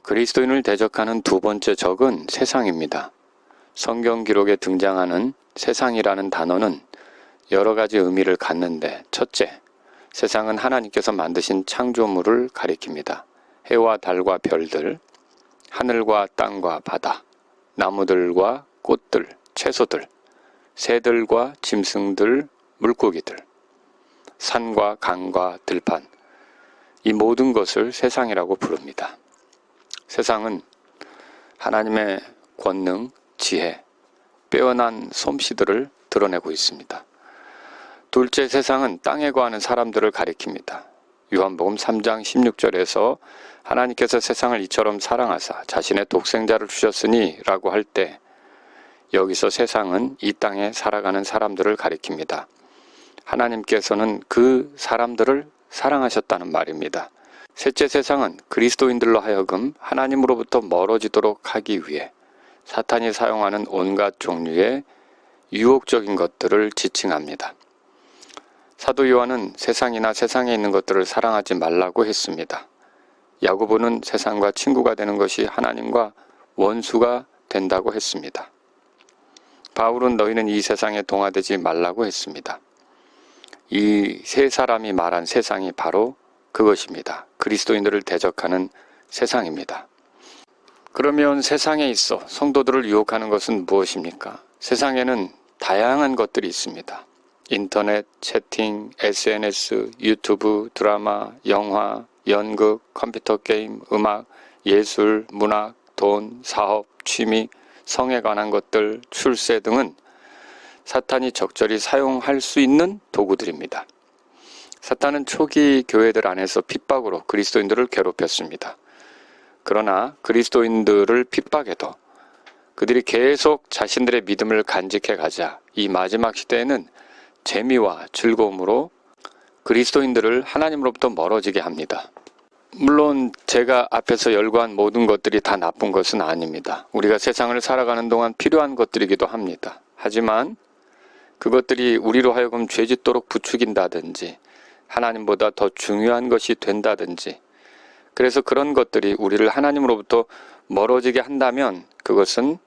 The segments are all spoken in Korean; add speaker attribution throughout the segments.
Speaker 1: 그리스도인을 대적하는 두 번째 적은 세상입니다. 성경 기록에 등장하는 세상이라는 단어는 여러 가지 의미를 갖는데, 첫째, 세상은 하나님께서 만드신 창조물을 가리킵니다. 해와 달과 별들, 하늘과 땅과 바다, 나무들과 꽃들, 채소들, 새들과 짐승들, 물고기들, 산과 강과 들판, 이 모든 것을 세상이라고 부릅니다. 세상은 하나님의 권능, 지혜, 빼어난 솜씨들을 드러내고 있습니다. 둘째, 세상은 땅에 거하는 사람들을 가리킵니다. 요한복음 3장 16절에서 하나님께서 세상을 이처럼 사랑하사 자신의 독생자를 주셨으니 라고 할 때, 여기서 세상은 이 땅에 살아가는 사람들을 가리킵니다. 하나님께서는 그 사람들을 사랑하셨다는 말입니다. 셋째, 세상은 그리스도인들로 하여금 하나님으로부터 멀어지도록 하기 위해 사탄이 사용하는 온갖 종류의 유혹적인 것들을 지칭합니다. 사도 요한은 세상이나 세상에 있는 것들을 사랑하지 말라고 했습니다. 야고보는 세상과 친구가 되는 것이 하나님과 원수가 된다고 했습니다. 바울은 너희는 이 세상에 동화되지 말라고 했습니다. 이 세 사람이 말한 세상이 바로 그것입니다. 그리스도인들을 대적하는 세상입니다. 그러면 세상에 있어 성도들을 유혹하는 것은 무엇입니까? 세상에는 다양한 것들이 있습니다. 인터넷, 채팅, SNS, 유튜브, 드라마, 영화, 연극, 컴퓨터 게임, 음악, 예술, 문학, 돈, 사업, 취미, 성에 관한 것들, 출세 등은 사탄이 적절히 사용할 수 있는 도구들입니다. 사탄은 초기 교회들 안에서 핍박으로 그리스도인들을 괴롭혔습니다. 그러나 그리스도인들을 핍박해도 그들이 계속 자신들의 믿음을 간직해 가자 이 마지막 시대에는 재미와 즐거움으로 그리스도인들을 하나님으로부터 멀어지게 합니다. 물론 제가 앞에서 열거한 모든 것들이 다 나쁜 것은 아닙니다. 우리가 세상을 살아가는 동안 필요한 것들이기도 합니다. 하지만 그것들이 우리로 하여금 죄짓도록 부추긴다든지 하나님보다 더 중요한 것이 된다든지, 그래서 그런 것들이 우리를 하나님으로부터 멀어지게 한다면 그것은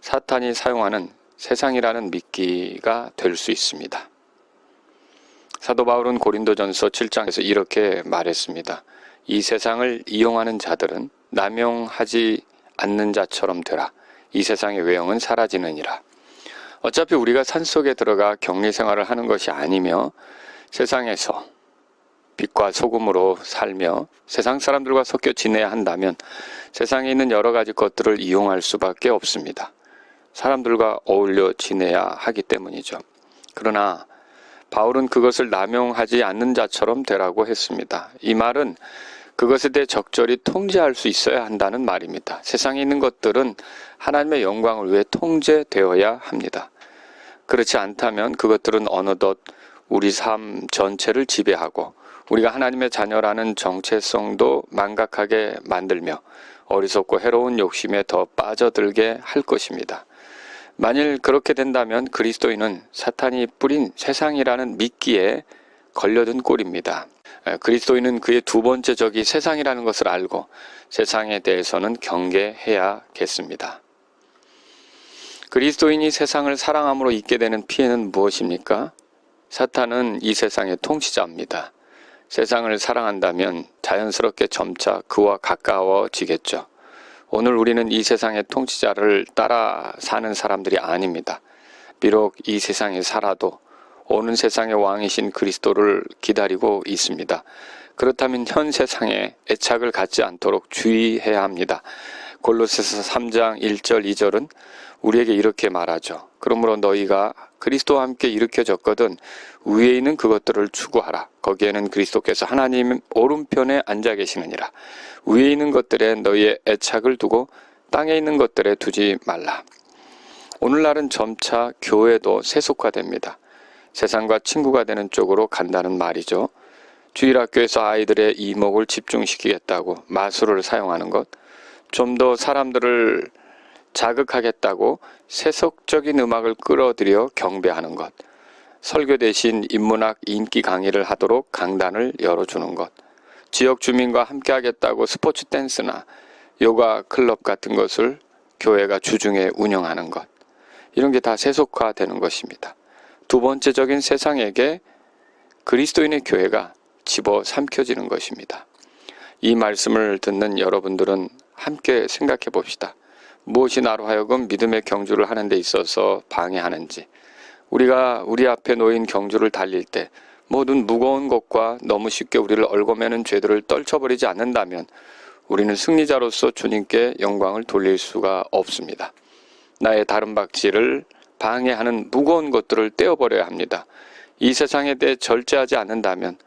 Speaker 1: 사탄이 사용하는 세상이라는 미끼가 될 수 있습니다. 사도 바울은 고린도전서 7장에서 이렇게 말했습니다. 이 세상을 이용하는 자들은 남용하지 않는 자처럼 되라. 이 세상의 외형은 사라지느니라. 어차피 우리가 산속에 들어가 격리생활을 하는 것이 아니며 세상에서 빛과 소금으로 살며 세상 사람들과 섞여 지내야 한다면 세상에 있는 여러 가지 것들을 이용할 수밖에 없습니다. 사람들과 어울려 지내야 하기 때문이죠. 그러나 바울은 그것을 남용하지 않는 자처럼 되라고 했습니다. 이 말은 그것에 대해 적절히 통제할 수 있어야 한다는 말입니다. 세상에 있는 것들은 하나님의 영광을 위해 통제되어야 합니다. 그렇지 않다면 그것들은 어느덧 우리 삶 전체를 지배하고 우리가 하나님의 자녀라는 정체성도 망각하게 만들며 어리석고 해로운 욕심에 더 빠져들게 할 것입니다. 만일 그렇게 된다면 그리스도인은 사탄이 뿌린 세상이라는 미끼에 걸려든 꼴입니다. 그리스도인은 그의 두 번째 적이 세상이라는 것을 알고 세상에 대해서는 경계해야겠습니다. 그리스도인이 세상을 사랑함으로 있게 되는 피해는 무엇입니까? 사탄은 이 세상의 통치자입니다. 세상을 사랑한다면 자연스럽게 점차 그와 가까워지겠죠. 오늘 우리는 이 세상의 통치자를 따라 사는 사람들이 아닙니다. 비록 이 세상에 살아도 오는 세상의 왕이신 그리스도를 기다리고 있습니다. 그렇다면 현 세상에 애착을 갖지 않도록 주의해야 합니다. 골로새서 3장 1절 2절은 우리에게 이렇게 말하죠. 그러므로 너희가 그리스도와 함께 일으켜졌거든 위에 있는 그것들을 추구하라. 거기에는 그리스도께서 하나님 오른편에 앉아 계시느니라. 위에 있는 것들에 너희의 애착을 두고 땅에 있는 것들에 두지 말라. 오늘날은 점차 교회도 세속화됩니다. 세상과 친구가 되는 쪽으로 간다는 말이죠. 주일학교에서 아이들의 이목을 집중시키겠다고 마술을 사용하는 것, 좀 더 사람들을 자극하겠다고 세속적인 음악을 끌어들여 경배하는 것, 설교 대신 인문학 인기 강의를 하도록 강단을 열어주는 것, 지역 주민과 함께 하겠다고 스포츠 댄스나 요가 클럽 같은 것을 교회가 주중에 운영하는 것, 이런 게 다 세속화되는 것입니다. 두 번째적인 세상에게 그리스도인의 교회가 집어삼켜지는 것입니다. 이 말씀을 듣는 여러분들은 함께 생각해 봅시다. 무엇이 나로 하여금 믿음의 경주를 하는 데 있어서 방해하는지, 우리가 우리 앞에 놓인 경주를 달릴 때 모든 무거운 것과 너무 쉽게 우리를 얽어매는 죄들을 떨쳐버리지 않는다면 우리는 승리자로서 주님께 영광을 돌릴 수가 없습니다. 나의 다른 박질을 방해하는 무거운 것들을 떼어버려야 합니다. 이 세상에 대해 절제하지 않는다면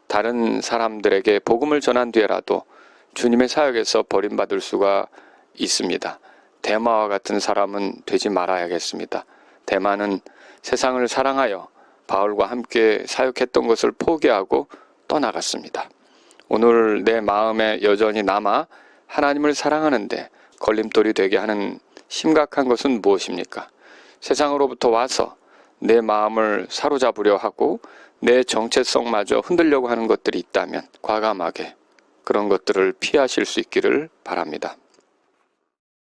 Speaker 1: 다른 사람들에게 복음을 전한 뒤에라도 주님의 사역에서 버림받을 수가 있습니다. 데마와 같은 사람은 되지 말아야겠습니다. 데마는 세상을 사랑하여 바울과 함께 사역했던 것을 포기하고 떠나갔습니다. 오늘 내 마음에 여전히 남아 하나님을 사랑하는데 걸림돌이 되게 하는 심각한 것은 무엇입니까? 세상으로부터 와서 내 마음을 사로잡으려 하고 내 정체성마저 흔들려고 하는 것들이 있다면 과감하게 그런 것들을 피하실 수 있기를 바랍니다.